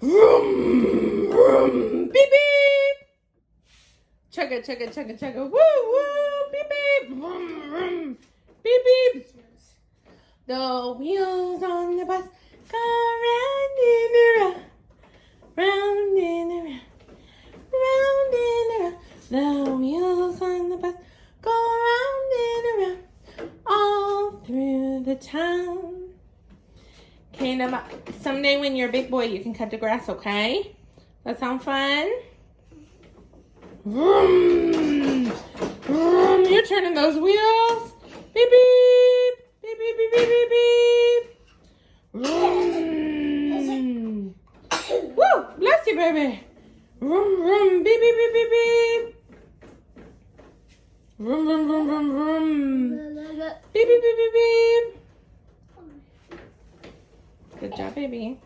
Vroom, vroom, beep, beep. Chugga, chugga, chugga, chugga. Woo, woo, beep, beep. Vroom, vroom, beep, beep. The wheels on the bus go round and around, round and around, round and around. The wheels on the bus go round and around, all through the town. Okay, now someday when you're a big boy, you can cut the grass, okay? That sound fun? Vroom, vroom, you're turning those wheels. Beep, beep, beep, beep, beep, beep, beep, beep. Vroom. Woo, bless you, baby. Vroom, vroom, beep, beep, beep, beep, beep. Vroom, vroom, vroom, vroom, vroom. Beep, beep, beep, beep, beep. Good job, baby.